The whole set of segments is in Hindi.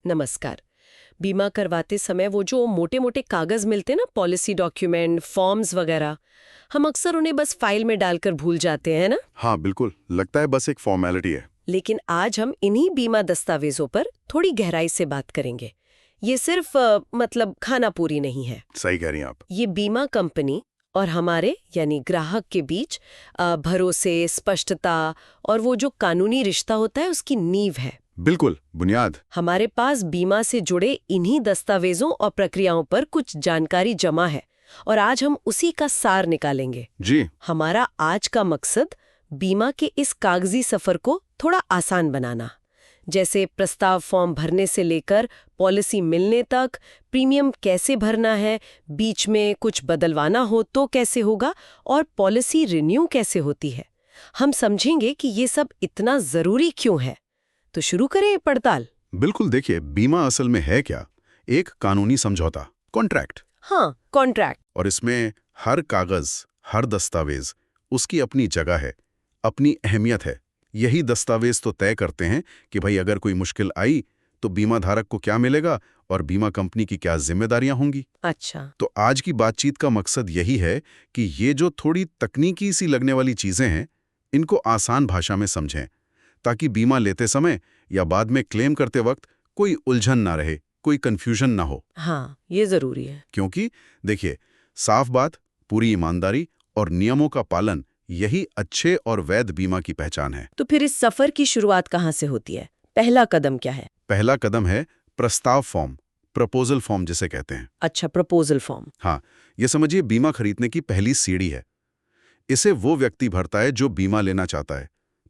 नमस्कार। बीमा करवाते समय वो जो मोटे मोटे कागज मिलते ना, पॉलिसी डॉक्यूमेंट, फॉर्म्स वगैरह, हम अक्सर उन्हें बस फाइल में डालकर भूल जाते हैं ना। हाँ बिल्कुल, लगता है बस एक फॉर्मेलिटी है। लेकिन आज हम इन्हीं बीमा दस्तावेजों पर थोड़ी गहराई से बात करेंगे। ये सिर्फ मतलब खाना पूरी नहीं है। सही कह रही हैं आप। ये बीमा कंपनी और हमारे यानी ग्राहक के बीच भरोसे, स्पष्टता और वो जो कानूनी रिश्ता होता है उसकी नींव है। बिल्कुल, बुनियाद। हमारे पास बीमा से जुड़े इन्हीं दस्तावेजों और प्रक्रियाओं पर कुछ जानकारी जमा है और आज हम उसी का सार निकालेंगे। जी। हमारा आज का मकसद बीमा के इस कागजी सफर को थोड़ा आसान बनाना, जैसे प्रस्ताव फॉर्म भरने से लेकर पॉलिसी मिलने तक, प्रीमियम कैसे भरना है, बीच में कुछ बदलवाना हो तो कैसे होगा और पॉलिसी रिन्यू कैसे होती है। हम समझेंगे कि ये सब इतना जरूरी क्यों है। तो शुरू करें ये पड़ताल। बिल्कुल, देखिए बीमा असल में है क्या? एक कानूनी समझौता, कॉन्ट्रैक्ट। हाँ, कॉन्ट्रैक्ट। और इसमें हर कागज, हर दस्तावेज उसकी अपनी जगह है, अपनी अहमियत है। यही दस्तावेज तो तय करते हैं कि भाई अगर कोई मुश्किल आई तो बीमा धारक को क्या मिलेगा और बीमा कंपनी की क्या जिम्मेदारियां होंगी। अच्छा। तो आज की बातचीत का मकसद यही है कि ये जो थोड़ी तकनीकी सी लगने वाली चीजें हैं, इनको आसान भाषा में समझें, ताकि बीमा लेते समय या बाद में क्लेम करते वक्त कोई उलझन ना रहे, कोई कंफ्यूजन ना हो। हाँ, ये जरूरी है। क्योंकि देखिए, साफ बात, पूरी ईमानदारी और नियमों का पालन यही अच्छे और वैध बीमा की पहचान है। तो फिर इस सफर की शुरुआत कहाँ से होती है? पहला कदम क्या है? पहला कदम है प्रस्ताव फॉर्म, प्रपोजल फॉर्म जिसे कहते हैं। अच्छा, प्रपोजल फॉर्म। हाँ, ये समझिए बीमा खरीदने की पहली सीढ़ी है। इसे वो व्यक्ति भरता है जो बीमा लेना चाहता है,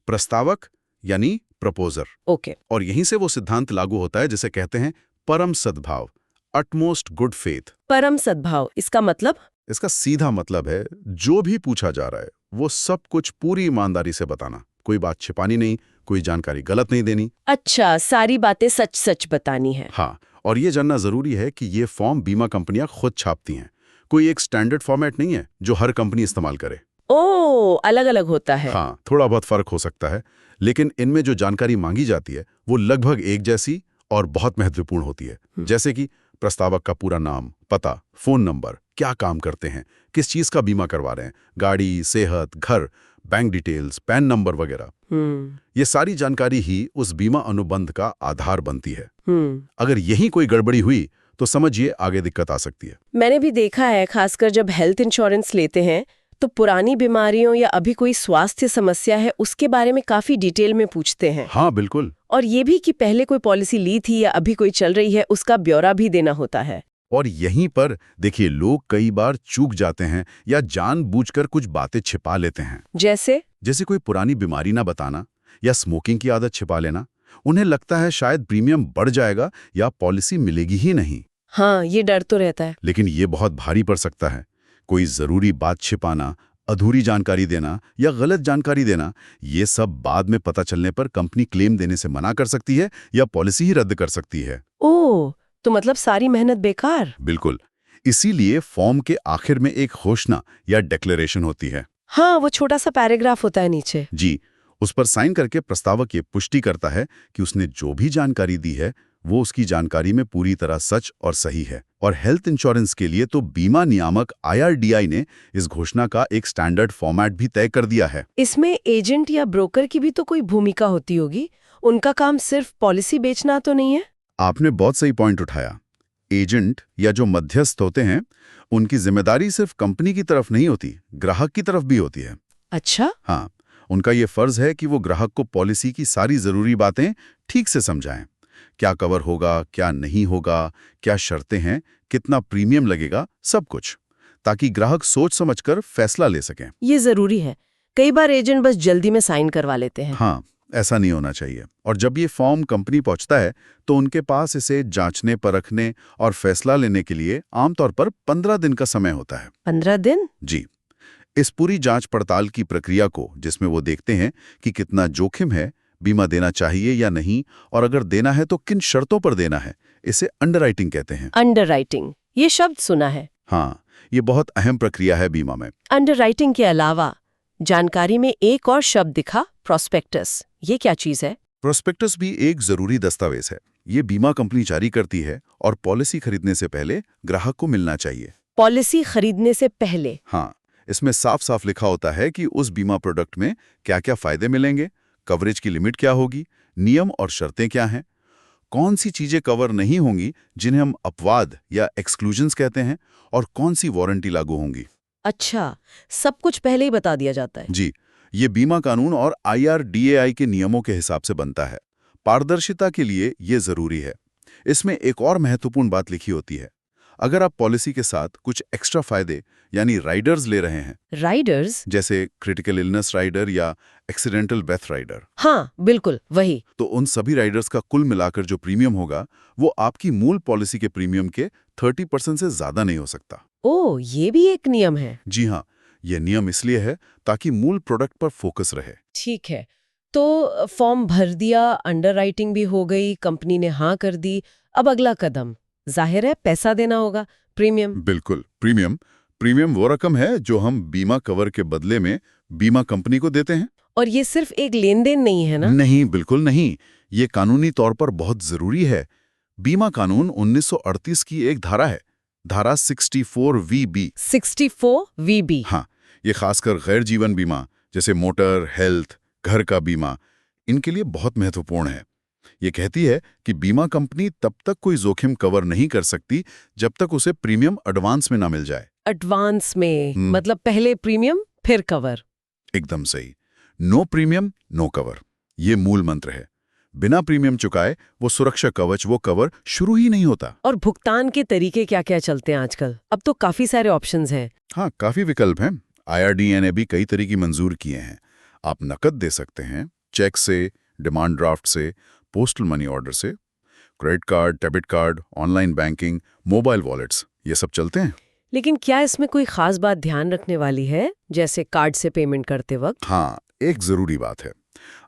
प्रस्तावक यानी प्रपोजर। ओके। और यहीं से वो सिद्धांत लागू होता है जिसे कहते हैं परम सद्भाव, अटमोस्ट गुड फेथ। परम सद्भाव, इसका मतलब? इसका सीधा मतलब है जो भी पूछा जा रहा है वो सब कुछ पूरी ईमानदारी से बताना, कोई बात छिपानी नहीं, कोई जानकारी गलत नहीं देनी। अच्छा, सारी बातें सच सच बतानी है। हाँ, और ये जानना जरूरी है कि ये फॉर्म बीमा कंपनियां खुद छापती हैं। कोई एक स्टैंडर्ड फॉर्मेट नहीं है जो हर कंपनी इस्तेमाल करे। ओ, अलग अलग होता है। हाँ, थोड़ा बहुत फर्क हो सकता है, लेकिन इनमें जो जानकारी मांगी जाती है वो लगभग एक जैसी और बहुत महत्वपूर्ण होती है। जैसे कि प्रस्तावक का पूरा नाम, पता, फोन नंबर, क्या काम करते हैं, किस चीज का बीमा करवा रहे हैं, गाड़ी, सेहत, घर, बैंक डिटेल्स, पैन नंबर वगैरह। ये सारी जानकारी ही उस बीमा अनुबंध का आधार बनती है। अगर यही कोई गड़बड़ी हुई तो समझिए आगे दिक्कत आ सकती है। मैंने भी देखा है, खासकर जब हेल्थ इंश्योरेंस लेते हैं तो पुरानी बीमारियों या अभी कोई स्वास्थ्य समस्या है उसके बारे में काफी डिटेल में पूछते हैं। हाँ बिल्कुल। और ये भी कि पहले कोई पॉलिसी ली थी या अभी कोई चल रही है उसका ब्यौरा भी देना होता है। और यहीं पर देखिए लोग कई बार चूक जाते हैं या जानबूझकर कुछ बातें छिपा लेते हैं। जैसे कोई पुरानी बीमारी ना बताना या स्मोकिंग की आदत छिपा लेना। उन्हें लगता है शायद प्रीमियम बढ़ जाएगा या पॉलिसी मिलेगी ही नहीं। हाँ, ये डर तो रहता है। लेकिन ये बहुत भारी पड़ सकता है। कोई जरूरी बात छिपाना, अधूरी जानकारी देना या गलत जानकारी देना, ये सब बाद में पता चलने पर कंपनी क्लेम देने से मना कर सकती है या पॉलिसी ही रद्द कर सकती है। ओह, तो मतलब सारी मेहनत बेकार। बिल्कुल। इसीलिए फॉर्म के आखिर में एक घोषणा या डिक्लेरेशन होती है। हाँ, वो छोटा सा पैराग्राफ होता है नीचे। जी, उस पर साइन करके प्रस्तावक ये पुष्टि करता है कि उसने जो भी जानकारी दी है वो उसकी जानकारी में पूरी तरह सच और सही है। और हेल्थ इंश्योरेंस के लिए तो बीमा नियामक IRDAI ने इस घोषणा का एक स्टैंडर्ड फॉर्मेट भी तय कर दिया है। इसमें एजेंट या ब्रोकर की भी तो कोई भूमिका होती होगी? उनका काम सिर्फ पॉलिसी बेचना तो नहीं है? आपने बहुत सही पॉइंट उठाया। एजेंट या जो मध्यस्थ होते हैं उनकी जिम्मेदारी सिर्फ कंपनी की तरफ नहीं होती, ग्राहक की तरफ भी होती है। अच्छा। हाँ, उनका ये फर्ज है कि वो ग्राहक को पॉलिसी की सारी जरूरी बातें ठीक से समझाएं। क्या कवर होगा, क्या नहीं होगा, क्या शर्तें हैं, कितना प्रीमियम लगेगा, सब कुछ, ताकि ग्राहक सोच समझकर फैसला ले सकें। ये जरूरी है। कई बार एजेंट बस जल्दी में साइन करवा लेते हैं। हाँ, ऐसा नहीं होना चाहिए। और जब ये फॉर्म कंपनी पहुंचता है तो उनके पास इसे जांचने, परखने और फैसला लेने के लिए आमतौर पर 15 दिन का समय होता है। 15 दिन? जी। इस पूरी जांच पड़ताल की प्रक्रिया को, जिसमें वो देखते हैं कि कितना जोखिम है, बीमा देना चाहिए या नहीं, और अगर देना है तो किन शर्तों पर देना है, इसे अंडरराइटिंग कहते हैं। अंडरराइटिंग, ये शब्द सुना है। हाँ, ये बहुत अहम प्रक्रिया है बीमा में। अंडरराइटिंग के अलावा जानकारी में एक और शब्द दिखा, प्रोस्पेक्टस। ये क्या चीज है? प्रोस्पेक्टस भी एक जरूरी दस्तावेज है। ये बीमा कंपनी जारी करती है और पॉलिसी खरीदने से पहले ग्राहक को मिलना चाहिए। पॉलिसी खरीदने से पहले? हाँ, इसमें साफ साफ लिखा होता है कि उस बीमा प्रोडक्ट में क्या क्या फायदे मिलेंगे, कवरेज की लिमिट क्या होगी, नियम और शर्तें क्या हैं, कौन सी चीजें कवर नहीं होंगी जिन्हें हम अपवाद या एक्सक्लूजन्स कहते हैं, और कौन सी वारंटी लागू होंगी। अच्छा, सब कुछ पहले ही बता दिया जाता है। जी, ये बीमा कानून और IRDAI के नियमों के हिसाब से बनता है। पारदर्शिता के लिए ये जरूरी है। इसमें एक और महत्वपूर्ण बात लिखी होती है, अगर आप पॉलिसी के साथ कुछ एक्स्ट्रा फायदे यानी राइडर्स ले रहे हैं, राइडर्स? जैसे क्रिटिकल इलनेस राइडर या एक्सीडेंटल डेथ राइडर, हाँ बिल्कुल वही। तो उन सभी राइडर्स का कुल मिलाकर जो प्रीमियम होगा वो आपकी मूल पॉलिसी के प्रीमियम के 30% से ज्यादा नहीं हो सकता। ओह, ये भी एक नियम है। जी हाँ, ये नियम इसलिए है ताकि मूल प्रोडक्ट पर फोकस रहे। ठीक है, तो फॉर्म भर दिया, अंडरराइटिंग भी हो गई, कंपनी ने हाँ कर दी, अब अगला कदम जाहिर है पैसा देना होगा, प्रीमियम। बिल्कुल, प्रीमियम वो रकम है जो हम बीमा कवर के बदले में बीमा कंपनी को देते हैं। और ये सिर्फ एक लेन देन नहीं है ना? नहीं, बिल्कुल नहीं, ये कानूनी तौर पर बहुत जरूरी है। बीमा कानून 1938 की एक धारा है, धारा 64VB। 64VB? हाँ, ये खासकर गैर जीवन बीमा जैसे मोटर, हेल्थ, घर का बीमा, इनके लिए बहुत महत्वपूर्ण है। ये कहती है कि बीमा कंपनी तब तक कोई जोखिम कवर नहीं कर सकती जब तक उसे प्रीमियम एडवांस में ना मिल जाए। एडवांस में मतलब पहले प्रीमियम फिर कवर? एकदम सही। नो प्रीमियम नो कवर, ये मूल मंत्र है। बिना प्रीमियम चुकाए वो सुरक्षा कवच, वो कवर शुरू ही नहीं होता। और भुगतान के तरीके क्या क्या चलते हैं आजकल? अब तो काफी सारे ऑप्शंस हैं। हाँ, काफी विकल्प हैं। IRDA ने भी कई तरीके मंजूर किए हैं। आप नकद दे सकते हैं, चेक से, डिमांड ड्राफ्ट से, पोस्टल मनी ऑर्डर से, credit card, debit card, online banking, mobile wallets, ये सब चलते हैं। लेकिन क्या इसमें कोई खास बात ध्यान रखने वाली है, जैसे कार्ड से पेमेंट करते वक्त? हाँ, एक जरूरी बात है।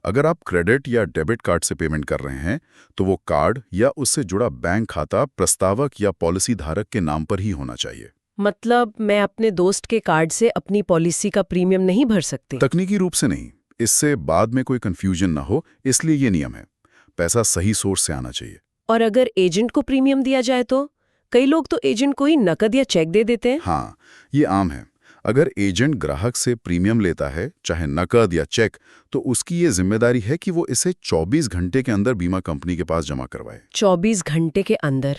अगर आप क्रेडिट या डेबिट कार्ड से पेमेंट कर रहे हैं तो वो कार्ड या उससे जुड़ा बैंक खाता प्रस्तावक या पॉलिसी धारक के नाम पर ही होना चाहिए। मतलब मैं अपने दोस्त के कार्ड से अपनी पॉलिसी का प्रीमियम नहीं भर सकती? तकनीकी रूप से नहीं, इससे बाद में कोई कंफ्यूजन ना हो, इसलिए ये नियम है। पैसा सही सोर्स से आना चाहिए। और अगर एजेंट को प्रीमियम दिया जाए तो? कई लोग तो एजेंट को ही नकद या चेक दे देते हैं। हाँ, ये आम है। अगर एजेंट ग्राहक से प्रीमियम लेता है, चाहे नकद या चेक, तो उसकी ये जिम्मेदारी है कि वो इसे 24 घंटे के अंदर बीमा कंपनी के पास जमा करवाए। 24 घंटे के अंदर?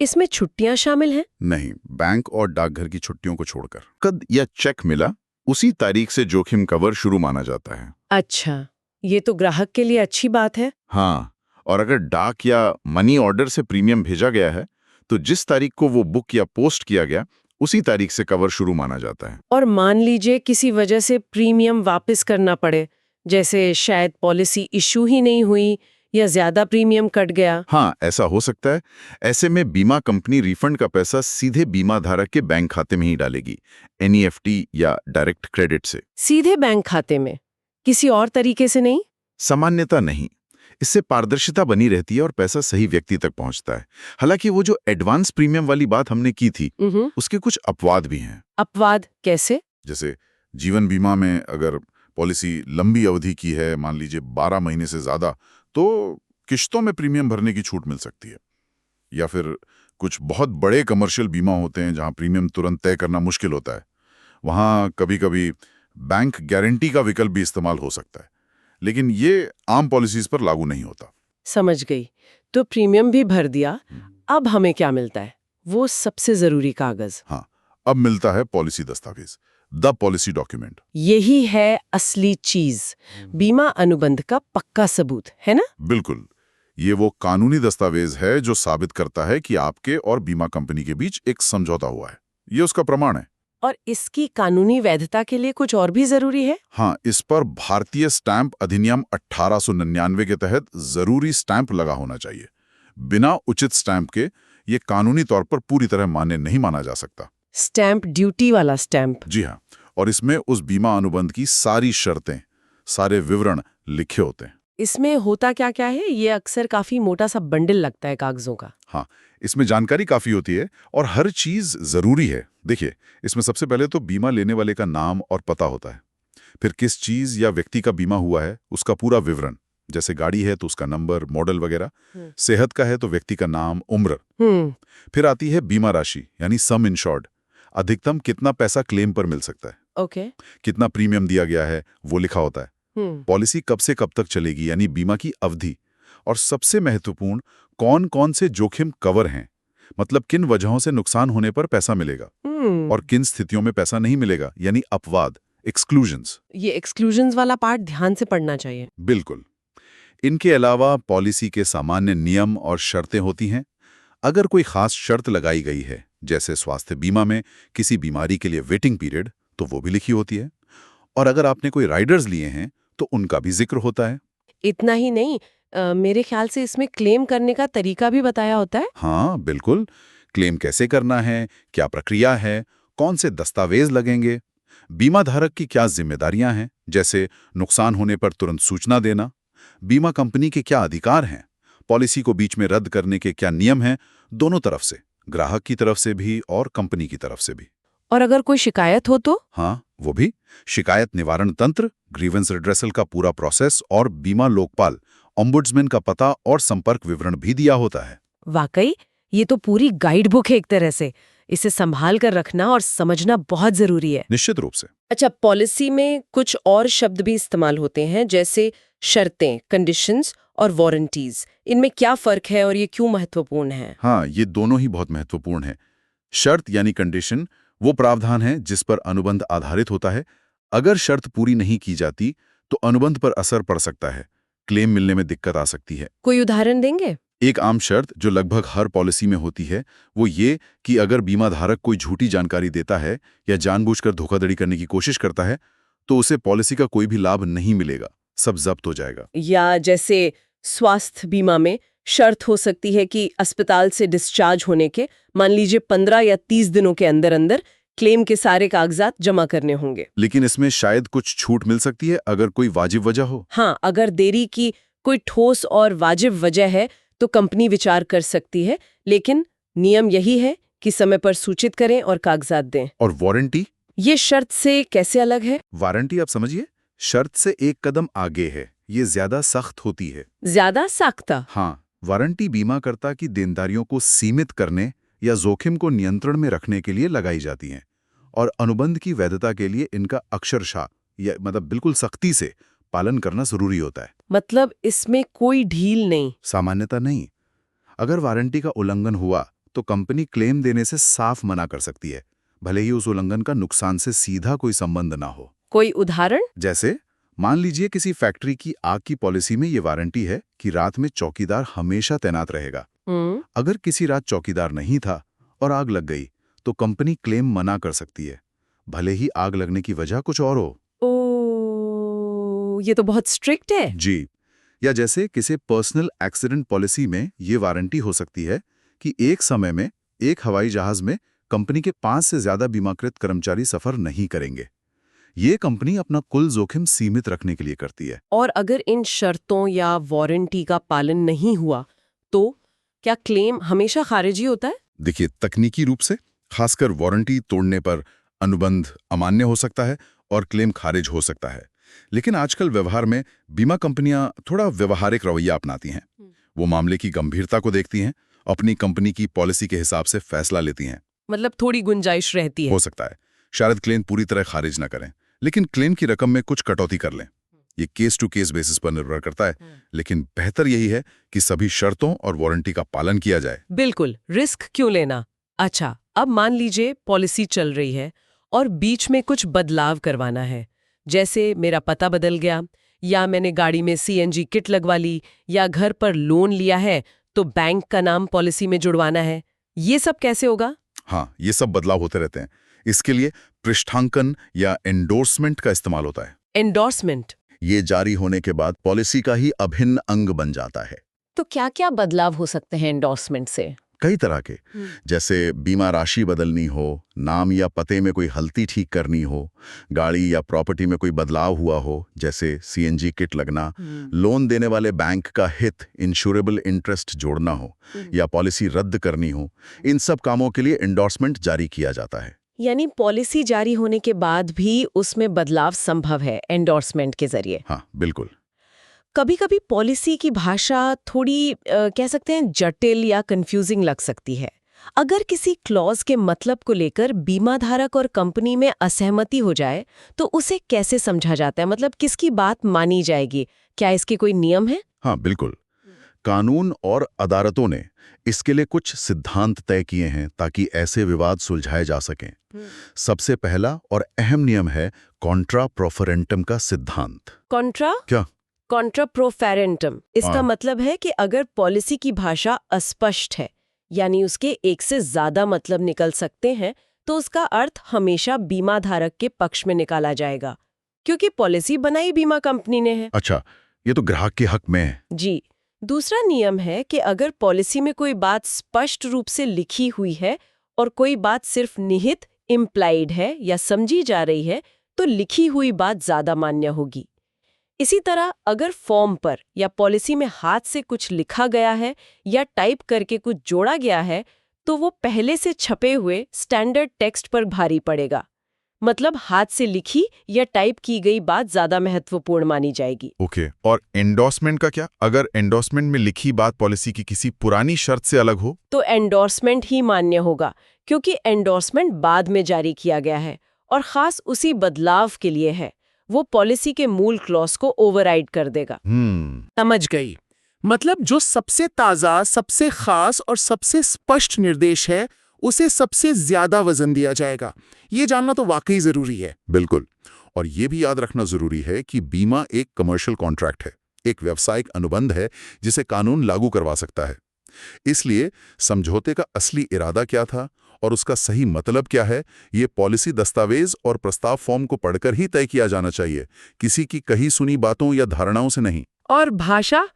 इसमें छुट्टियां शामिल हैं? नहीं, बैंक और डाकघर की छुट्टियों को छोड़कर। नकद या चेक मिला, उसी तारीख से जोखिम कवर शुरू माना जाता है। अच्छा, ये तो ग्राहक के लिए अच्छी बात है। हाँ, और अगर डाक या मनी ऑर्डर से प्रीमियम भेजा गया है तो जिस तारीख को वो बुक या पोस्ट किया गया उसी तारीख से कवर शुरू माना जाता है। और मान लीजिए किसी वजह से प्रीमियम वापस करना पड़े, जैसे शायद पॉलिसी इशू ही नहीं हुई या ज्यादा प्रीमियम कट गया। हाँ, ऐसा हो सकता है। ऐसे में बीमा कंपनी रिफंड का पैसा सीधे बीमा धारक के बैंक खाते में ही डालेगी, NEFT या डायरेक्ट क्रेडिट से। सीधे बैंक खाते में, किसी और तरीके से नहीं? सामान्यतः नहीं। इससे पारदर्शिता बनी रहती है और पैसा सही व्यक्ति तक पहुंचता है। हालांकि वो जो एडवांस प्रीमियम वाली बात हमने की थी, उसके कुछ अपवाद भी हैं। अपवाद कैसे? जैसे जीवन बीमा में अगर पॉलिसी लंबी अवधि की है, मान लीजिए 12 महीने से ज्यादा, तो किश्तों में प्रीमियम भरने की छूट मिल सकती है। या फिर कुछ बहुत बड़े कमर्शियल बीमा होते हैं जहां प्रीमियम तुरंत तय करना मुश्किल होता है, वहां कभी-कभी बैंक गारंटी का विकल्प भी इस्तेमाल हो सकता है, लेकिन ये आम पॉलिसीज पर लागू नहीं होता। समझ गई। तो प्रीमियम भी भर दिया, अब हमें क्या मिलता है? वो सबसे जरूरी कागज। हाँ, अब मिलता है पॉलिसी दस्तावेज, द पॉलिसी डॉक्यूमेंट। यही है असली चीज, बीमा अनुबंध का पक्का सबूत, है ना? बिल्कुल, ये वो कानूनी दस्तावेज है जो साबित करता है कि आपके और बीमा कंपनी के बीच एक समझौता हुआ है। ये उसका प्रमाण है। और इसकी कानूनी वैधता के लिए कुछ और भी जरूरी है? हाँ, इस पर भारतीय स्टैंप अधिनियम 1899 के तहत जरूरी स्टैंप लगा होना चाहिए। बिना उचित स्टैंप के ये कानूनी तौर पर पूरी तरह मान्य नहीं माना जा सकता। स्टैंप ड्यूटी वाला स्टैंप? जी हाँ, और इसमें उस बीमा अनुबंध की सारी शर्तें, सारे विवरण लिखे होते हैं। इसमें होता क्या क्या है? ये अक्सर काफी मोटा सा बंडल लगता है कागजों का। हाँ, इसमें जानकारी काफी होती है और हर चीज जरूरी है। देखिए, इसमें सबसे पहले तो बीमा लेने वाले का नाम और पता होता है, फिर किस चीज या व्यक्ति का बीमा हुआ है उसका पूरा विवरण, जैसे गाड़ी है तो उसका नंबर, मॉडल वगैरह। सेहत का है तो व्यक्ति का नाम, उम्र। फिर आती है बीमा राशि यानी सम इंश्योर्ड, अधिकतम कितना पैसा क्लेम पर मिल सकता है, ओके। कितना प्रीमियम दिया गया है वो लिखा होता है। पॉलिसी कब से कब तक चलेगी यानी बीमा की अवधि, और सबसे महत्वपूर्ण कौन कौन से जोखिम कवर हैं, मतलब किन वजहों से नुकसान होने पर पैसा मिलेगा और किन स्थितियों में पैसा नहीं मिलेगा यानी अपवाद, एक्सक्लूजन्स। ये एक्सक्लूजन्स वाला पार्ट ध्यान से पढ़ना चाहिए। बिल्कुल। इनके अलावा पॉलिसी के सामान्य नियम और शर्तें होती हैं। अगर कोई खास शर्त लगाई गई है, जैसे स्वास्थ्य बीमा में किसी बीमारी के लिए वेटिंग पीरियड, तो वो भी लिखी होती है। और अगर आपने कोई राइडर्स लिए हैं तो उनका भी जिक्र होता है। इतना ही नहीं, मेरे ख्याल से इसमें क्लेम करने का तरीका भी बताया होता है। हाँ बिल्कुल, क्लेम कैसे करना है, क्या प्रक्रिया है, कौन से दस्तावेज लगेंगे, बीमा धारक की क्या जिम्मेदारियां हैं, जैसे नुकसान होने पर तुरंत सूचना देना, बीमा कंपनी के क्या अधिकार हैं, पॉलिसी को बीच में रद्द करने के क्या नियम हैं, दोनों तरफ से, ग्राहक की तरफ से भी और कंपनी की तरफ से भी। और अगर कोई शिकायत हो तो? हाँ, वो भी। शिकायत निवारण तंत्र, ग्रीवेंस रिड्रेसल का पूरा प्रोसेस और बीमा लोकपाल, ओम्बुड्समैन का पता और संपर्क विवरण भी दिया होता है। वाकई ये तो पूरी गाइड बुक है एक तरह से। इसे संभाल कर रखना और समझना बहुत जरूरी है। निश्चित रूप से। अच्छा, पॉलिसी में कुछ और शब्द भी इस्तेमाल होते हैं, जैसे शर्तें, कंडीशंस और वारंटीज। इनमें क्या फर्क है और ये क्यों महत्वपूर्ण है? हाँ, ये दोनों ही बहुत महत्वपूर्ण है। शर्त यानी कंडीशन वो प्रावधान है जिस पर अनुबंध आधारित होता है। अगर शर्त पूरी नहीं की जाती तो अनुबंध पर असर पड़ सकता है, क्लेम मिलने में दिक्कत आ सकती है। कोई उदाहरण देंगे? एक आम शर्त जो लगभग हर पॉलिसी में होती है वो ये कि अगर बीमा धारक कोई झूठी जानकारी देता है या जानबूझकर धोखाधड़ी करने की कोशिश करता है तो उसे पॉलिसी का कोई भी लाभ नहीं मिलेगा, सब जब्त हो जाएगा। या जैसे स्वास्थ्य बीमा में शर्त हो सकती है कि अस्पताल से डिस्चार्ज होने के मान लीजिए 15 या 30 दिनों के अंदर अंदर क्लेम के सारे कागजात जमा करने होंगे। लेकिन इसमें शायद कुछ छूट मिल सकती है अगर कोई वाजिब वजह हो। हाँ, अगर देरी की कोई ठोस और वाजिब वजह है तो कंपनी विचार कर सकती है, लेकिन नियम यही है कि समय पर सूचित करें और कागजात दें। और वारंटी? ये शर्त से कैसे अलग है? वारंटी आप समझिए, शर्त से एक कदम आगे है, ये ज्यादा सख्त होती है। ज्यादा सख्त? हाँ, वारंटी बीमाकर्ता की देनदारियों को सीमित करने या जोखिम को नियंत्रण में रखने के लिए लगाई जाती हैं, और अनुबंध की वैधता के लिए इनका अक्षरशः या मतलब बिल्कुल सख्ती से पालन करना जरूरी होता है। मतलब इसमें कोई ढील नहीं? सामान्यतः नहीं। अगर वारंटी का उल्लंघन हुआ तो कंपनी क्लेम देने से साफ मना कर सकती है, भले ही उस उल्लंघन का नुकसान से सीधा कोई संबंध ना हो। कोई उदाहरण? जैसे मान लीजिए किसी फैक्ट्री की आग की पॉलिसी में ये वारंटी है कि रात में चौकीदार हमेशा तैनात रहेगा। अगर किसी रात चौकीदार नहीं था और आग लग गई तो कंपनी क्लेम मना कर सकती है, भले ही आग लगने की वजह कुछ और हो। ये तो बहुत स्ट्रिक्ट है। जी। या जैसे किसी पर्सनल एक्सीडेंट पॉलिसी में ये वारंटी हो सकती है कि एक समय में एक हवाई जहाज में कंपनी के 5 से ज्यादा बीमाकृत कर्मचारी सफर नहीं करेंगे। ये कंपनी अपना कुल जोखिम सीमित रखने के लिए करती है। और अगर इन शर्तों या वारंटी का पालन नहीं हुआ तो क्या क्लेम हमेशा खारिज ही होता है? देखिए, तकनीकी रूप से खासकर वारंटी तोड़ने पर अनुबंध अमान्य हो सकता है और क्लेम खारिज हो सकता है। लेकिन आजकल व्यवहार में बीमा कंपनियां थोड़ा व्यवहारिक रवैया अपनाती हैं। वो मामले की गंभीरता को देखती हैं, अपनी कंपनी की पॉलिसी के हिसाब से फैसला लेती हैं। मतलब थोड़ी गुंजाइश रहती है। हो सकता है शायद क्लेम पूरी तरह खारिज न करें, लेकिन क्लेम की रकम में कुछ कटौती कर लें। ये केस टू केस बेसिस पर निर्भर करता है, लेकिन बेहतर यही है कि सभी शर्तों और वारंटी का पालन किया जाए। बिल्कुल, रिस्क क्यों लेना। अच्छा, अब मान लीजिए पॉलिसी चल रही है और बीच में कुछ बदलाव करवाना है, जैसे मेरा पता बदल गया, या मैंने गाड़ी में सीएनजी किट लगवा ली, या घर पर लोन लिया है तो बैंक का नाम पॉलिसी में जुड़वाना है। ये सब कैसे होगा? हाँ, ये सब बदलाव होते रहते हैं। इसके लिए पृष्ठांकन या एंडोर्समेंट का इस्तेमाल होता है। एंडोर्समेंट? ये जारी होने के बाद पॉलिसी का ही अभिन्न अंग बन जाता है। तो क्या क्या बदलाव हो सकते हैं एंडोर्समेंट से? कई तरह के, जैसे बीमा राशि बदलनी हो, नाम या पते में कोई हल्ती ठीक करनी हो, गाड़ी या प्रॉपर्टी में कोई बदलाव हुआ हो, जैसे सीएनजी किट लगना, लोन देने वाले बैंक का हित इंश्योरेबल इंटरेस्ट जोड़ना हो, या पॉलिसी रद्द करनी हो, इन सब कामों के लिए एंडोर्समेंट जारी किया जाता है। यानी पॉलिसी जारी होने के बाद भी उसमें बदलाव संभव है एंडोर्समेंट के जरिए? हाँ, बिल्कुल। कभी-कभी पॉलिसी की भाषा थोड़ी कह सकते हैं जटिल या कंफ्यूजिंग लग सकती है। अगर किसी क्लॉज के मतलब को लेकर बीमा धारक और कंपनी में असहमति हो जाए, तो उसे कैसे समझा जाता है? मतलब किसकी बात मानी जाएगी? क्या इसके कोई नियम है? हाँ, बिल्कुल। कानून और अदालतों ने इसके लिए कुछ सिद्धांत तय किए हैं ताकि ऐसे विवाद सुलझाए जा सकें। सबसे पहला और अहम नियम है कॉन्ट्रा प्रोफरेंटम का सिद्धांत। कॉन्ट्रा क्या? कॉन्ट्रा प्रोफेरेंटम, इसका हाँ। मतलब है कि अगर पॉलिसी की भाषा अस्पष्ट है, यानी उसके एक से ज्यादा मतलब निकल सकते हैं, तो उसका अर्थ हमेशा बीमा धारक के पक्ष में निकाला जाएगा, क्योंकि पॉलिसी बनाई बीमा कंपनी ने है। अच्छा, ये तो ग्राहक के हक में है। जी। दूसरा नियम है कि अगर पॉलिसी में कोई बात स्पष्ट रूप से लिखी हुई है और कोई बात सिर्फ निहित इम्प्लाइड है या समझी जा रही है, तो लिखी हुई बात ज्यादा मान्य होगी। इसी तरह अगर फॉर्म पर या पॉलिसी में हाथ से कुछ लिखा गया है या टाइप करके कुछ जोड़ा गया है, तो वो पहले से छपे हुए स्टैंडर्ड टेक्स्ट पर भारी पड़ेगा। मतलब हाथ से लिखी या टाइप की गई बात ज्यादा महत्वपूर्ण मानी जाएगी। ओके, और एंडोर्समेंट का क्या? अगर एंडोर्समेंट में लिखी बात पॉलिसी की किसी पुरानी शर्त से अलग हो? तो एंडोर्समेंट ही मान्य होगा, क्योंकि एंडोर्समेंट बाद में जारी किया गया है और खास उसी बदलाव के लिए है। वो पॉलिसी के मूल क्लॉज को ओवरराइड कर देगा। समझ गई। मतलब जो सबसे ताज़ा, सबसे खास और सबसे स्पष्ट निर्देश है, उसे सबसे ज्यादा वजन दिया जाएगा। ये जानना तो वाकई जरूरी है। बिल्कुल। और ये भी याद रखना जरूरी है कि बीमा एक कमर्शियल कॉन्ट्रैक्ट है, एक व्यावसायिक अनुबंध है जिसे कानून लागू करवा सकता है। इसलिए समझौते का असली इरादा क्या था और उसका सही मतलब क्या है, ये पॉलिसी दस्तावेज और प्रस्ताव फॉर्म को पढ़कर ही तय किया जाना चाहिए, किसी की कही सुनी बातों या धारणाओं से नहीं। और भाषा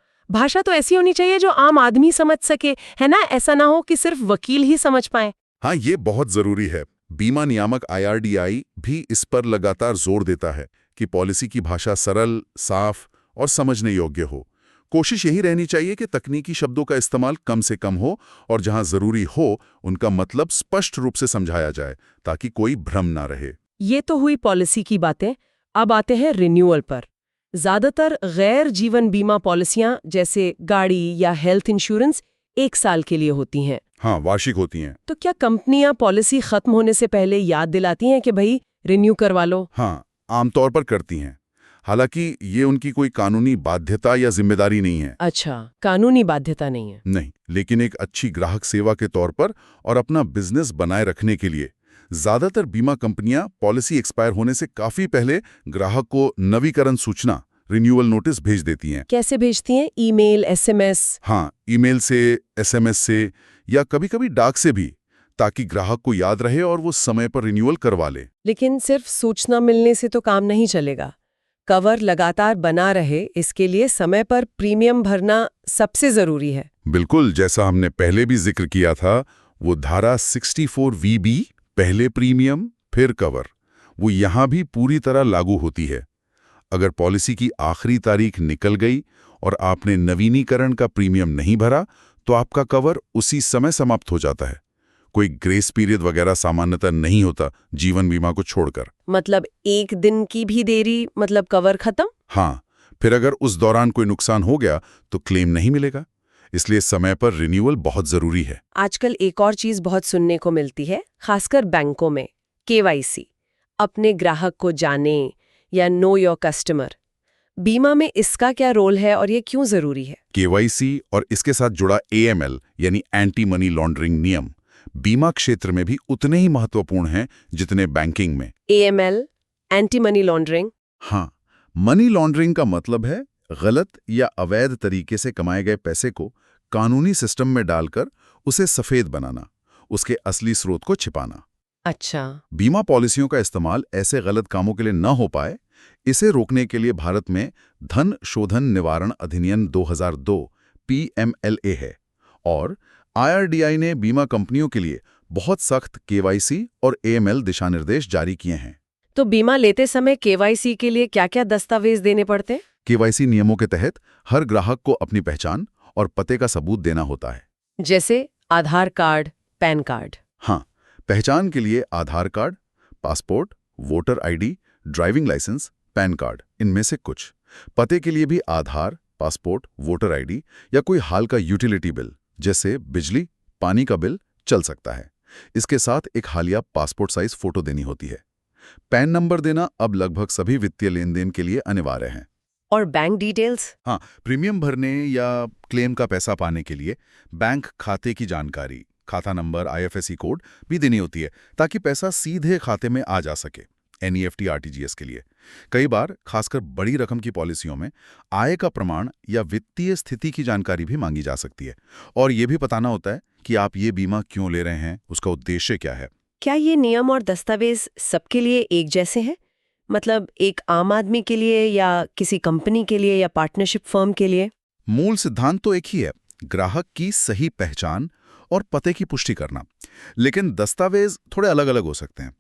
तो ऐसी होनी चाहिए जो आम आदमी समझ सके, है ना? ऐसा ना हो कि सिर्फ वकील ही समझ पाए। हाँ, ये बहुत जरूरी है। बीमा नियामक IRDAI भी इस पर लगातार जोर देता है कि पॉलिसी की भाषा सरल, साफ और समझने योग्य हो। कोशिश यही रहनी चाहिए कि तकनीकी शब्दों का इस्तेमाल कम से कम हो और जहां जरूरी हो उनका मतलब स्पष्ट रूप से समझाया जाए, ताकि कोई भ्रम ना रहे। ये तो हुई पॉलिसी की बातें। अब आते हैं रिन्यूअल पर। ज्यादातर गैर जीवन बीमा पॉलिसियां जैसे गाड़ी या हेल्थ इंश्योरेंस 1 साल के लिए होती हैं। हाँ, वार्षिक होती हैं। तो क्या कंपनियां पॉलिसी खत्म होने से पहले याद दिलाती हैं कि भाई रिन्यू करवा लो? हाँ, आमतौर पर करती हैं। हालांकि ये उनकी कोई कानूनी बाध्यता या जिम्मेदारी नहीं है। अच्छा, कानूनी बाध्यता नहीं है। नहीं, लेकिन एक अच्छी ग्राहक सेवा के तौर पर और अपना बिजनेस बनाए रखने के लिए ज्यादातर बीमा कंपनियां पॉलिसी एक्सपायर होने से काफी पहले ग्राहक को नवीकरण सूचना, रिन्यूअल नोटिस भेज देती हैं। कैसे भेजती हैं? Email, SMS? हाँ, ईमेल से, SMS से या कभी-कभी डाक से भी, ताकि ग्राहक को याद रहे और वो समय पर रिन्यूअल करवा ले। लेकिन सिर्फ सूचना मिलने से तो काम नहीं चलेगा। कवर लगातार बना रहे, इसके लिए समय पर प्रीमियम भरना सबसे जरूरी है। बिल्कुल, जैसा हमने पहले भी जिक्र किया था, वो धारा 64VB, पहले प्रीमियम फिर कवर, वो यहाँ भी पूरी तरह लागू होती है। अगर पॉलिसी की आखिरी तारीख निकल गई और आपने नवीनीकरण का प्रीमियम नहीं भरा, तो आपका कवर उसी समय समाप्त हो जाता है। कोई ग्रेस पीरियड वगैरह सामान्यतः नहीं होता जीवन बीमा को छोड़कर। मतलब 1 दिन की भी देरी मतलब कवर खत्म? हाँ, फिर अगर उस दौरान कोई नुकसान हो गया तो क्लेम नहीं मिलेगा। इसलिए समय पर रिन्यूअल बहुत जरूरी है। आजकल एक और चीज बहुत सुनने को मिलती है, खासकर बैंकों में, KYC, अपने ग्राहक को जाने या नो योर कस्टमर। बीमा में इसका क्या रोल है और ये क्यों जरूरी है? KYC और इसके साथ जुड़ा AML यानी एंटी मनी लॉन्ड्रिंग नियम बीमा क्षेत्र में भी उतने ही महत्वपूर्ण हैं जितने बैंकिंग में। AML, anti money laundering? हाँ, मनी लॉन्ड्रिंग का मतलब है गलत या अवैध तरीके से कमाए गए पैसे को कानूनी सिस्टम में डालकर उसे सफेद बनाना, उसके असली स्रोत को छिपाना। अच्छा। बीमा पॉलिसियों का इस्तेमाल ऐसे गलत कामों के लिए न हो पाए, इसे रोकने के लिए भारत में धन शोधन निवारण अधिनियम 2002 PMLA है और IRDAI ने बीमा कंपनियों के लिए बहुत सख्त KYC और AML दिशानिर्देश जारी किए हैं। तो बीमा लेते समय KYC के लिए क्या-क्या दस्तावेज देने पड़ते हैं? KYC नियमों के तहत हर ग्राहक को अपनी पहचान और पते का सबूत देना होता है। जैसे आधार कार्ड, पैन कार्ड? हाँ, पहचान के लिए Aadhaar card, passport, voter ID, driving licence, PAN card, इनमें से कुछ। पते के लिए भी आधार, पासपोर्ट, वोटर आईडी या कोई हाल का यूटिलिटी बिल जैसे बिजली, पानी का बिल चल सकता है। इसके साथ एक हालिया पासपोर्ट साइज फोटो देनी होती है। पैन नंबर देना अब लगभग सभी वित्तीय लेन देन के लिए अनिवार्य है। और बैंक डिटेल्स? हाँ, प्रीमियम भरने या क्लेम का पैसा पाने के लिए बैंक खाते की जानकारी, खाता नंबर, IFSC कोड भी देनी होती है ताकि पैसा सीधे खाते में आ जा सके। NEFT, RTGS के लिए कई बार खासकर बड़ी रकम की पॉलिसियों में आय का प्रमाण या वित्तीय स्थिति की जानकारी भी मांगी जा सकती है, और ये भी बताना होता है कि आप ये बीमा क्यों ले रहे हैं, उसका उद्देश्य क्या है। क्या ये नियम और दस्तावेज सबके लिए एक जैसे हैं? मतलब एक आम आदमी के लिए या किसी कंपनी के लिए या पार्टनरशिप फर्म के लिए? मूल सिद्धांत तो एक ही है, ग्राहक की सही पहचान और पते की पुष्टि करना। लेकिन दस्तावेज थोड़े अलग अलग हो सकते हैं।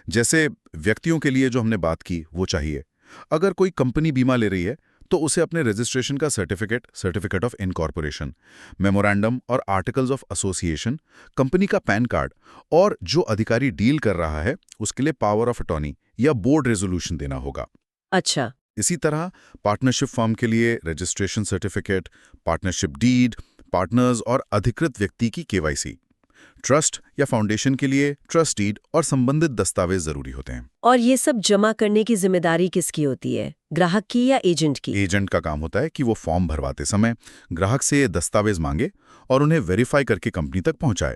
जैसे व्यक्तियों के लिए जो हमने बात की वो चाहिए। अगर कोई कंपनी बीमा ले रही है तो उसे अपने रजिस्ट्रेशन का सर्टिफिकेट ऑफ इनकॉर्पोरेशन, मेमोरेंडम और आर्टिकल्स ऑफ एसोसिएशन, कंपनी का पैन कार्ड और जो अधिकारी डील कर रहा है उसके लिए पावर ऑफ अटॉर्नी या बोर्ड रेजोल्यूशन देना होगा। अच्छा। इसी तरह पार्टनरशिप फर्म के लिए registration certificate, partnership deed, partners और अधिकृत व्यक्ति की KYC, ट्रस्ट या फाउंडेशन के लिए ट्रस्ट डीड और संबंधित दस्तावेज जरूरी होते हैं। और ये सब जमा करने की जिम्मेदारी किसकी होती है, ग्राहक की या एजेंट की? एजेंट का काम होता है कि वो फॉर्म भरवाते समय ग्राहक से ये दस्तावेज मांगे और उन्हें वेरीफाई करके कंपनी तक पहुंचाए।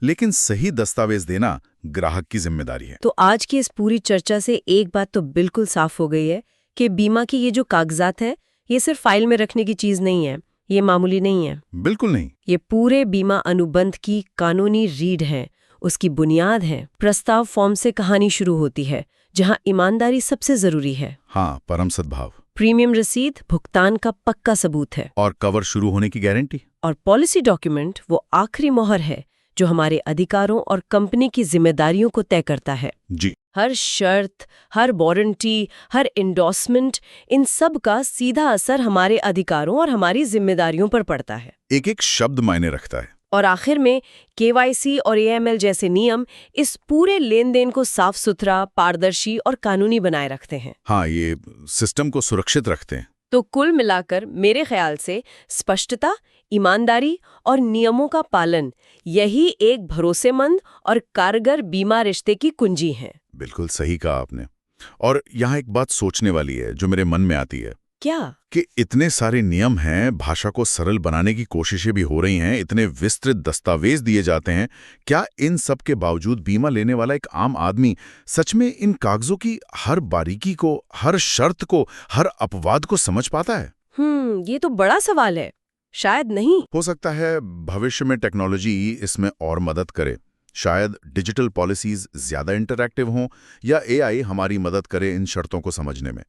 लेकिन सही दस्तावेज देना ग्राहक की जिम्मेदारी है। तो आज की इस पूरी चर्चा से एक बात तो बिल्कुल साफ हो गई है कि बीमा की ये जो कागजात है ये सिर्फ फाइल में रखने की चीज नहीं है, ये मामूली नहीं है। बिल्कुल नहीं। ये पूरे बीमा अनुबंध की कानूनी रीढ़ है, उसकी बुनियाद है। प्रस्ताव फॉर्म से कहानी शुरू होती है, जहां ईमानदारी सबसे जरूरी है। हाँ, परम सद्भाव। प्रीमियम रसीद भुगतान का पक्का सबूत है। और कवर शुरू होने की गारंटी। और पॉलिसी डॉक्यूमेंट वो आखिरी मोहर है जो हमारे अधिकारों और कंपनी की जिम्मेदारियों को तय करता है। जी। हर शर्त, हर वारंटी, हर इंडोर्समेंट, इन सब का सीधा असर हमारे अधिकारों और हमारी जिम्मेदारियों पर पड़ता है। एक एक शब्द मायने रखता है। और आखिर में KYC और AML जैसे नियम इस पूरे लेन देन को साफ सुथरा, पारदर्शी और कानूनी बनाए रखते हैं। हाँ, ये सिस्टम को सुरक्षित रखते हैं। तो कुल मिलाकर मेरे ख्याल से स्पष्टता, ईमानदारी और नियमों का पालन यही एक भरोसेमंद और कारगर बीमा रिश्ते की कुंजी है। बिल्कुल सही कहा आपने। और यहाँ एक बात सोचने वाली है जो मेरे मन में आती है। क्या? कि इतने सारे नियम हैं, भाषा को सरल बनाने की कोशिशें भी हो रही हैं, इतने विस्तृत दस्तावेज दिए जाते हैं, क्या इन सब के बावजूद बीमा लेने वाला एक आम आदमी सच में इन कागजों की हर बारीकी को, हर शर्त को, हर अपवाद को समझ पाता है? ये तो बड़ा सवाल है। शायद नहीं। हो सकता है भविष्य में टेक्नोलॉजी इसमें और मदद करे। शायद डिजिटल पॉलिसीज ज्यादा इंटरैक्टिव हों या AI हमारी मदद करे इन शर्तों को समझने में।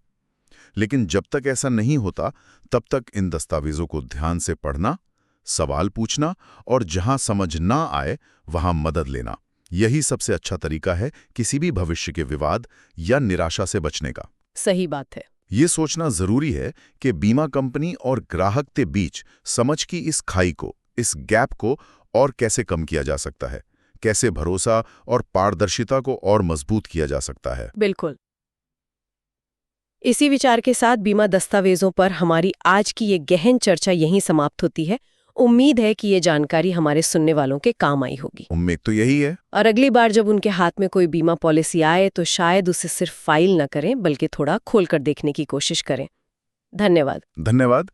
लेकिन जब तक ऐसा नहीं होता तब तक इन दस्तावेजों को ध्यान से पढ़ना, सवाल पूछना और जहां समझ ना आए वहां मदद लेना, यही सबसे अच्छा तरीका है किसी भी भविष्य के विवाद या निराशा से बचने का। सही बात है। ये सोचना जरूरी है कि बीमा कंपनी और ग्राहक के बीच समझ की इस खाई को, इस गैप को और कैसे कम किया जा सकता है, कैसे भरोसा और पारदर्शिता को और मजबूत किया जा सकता है। बिल्कुल। इसी विचार के साथ बीमा दस्तावेजों पर हमारी आज की ये गहन चर्चा यहीं समाप्त होती है। उम्मीद है कि ये जानकारी हमारे सुनने वालों के काम आई होगी। उम्मीद तो यही है। और अगली बार जब उनके हाथ में कोई बीमा पॉलिसी आए तो शायद उसे सिर्फ फाइल न करें बल्कि थोड़ा खोलकर देखने की कोशिश करें। धन्यवाद। धन्यवाद।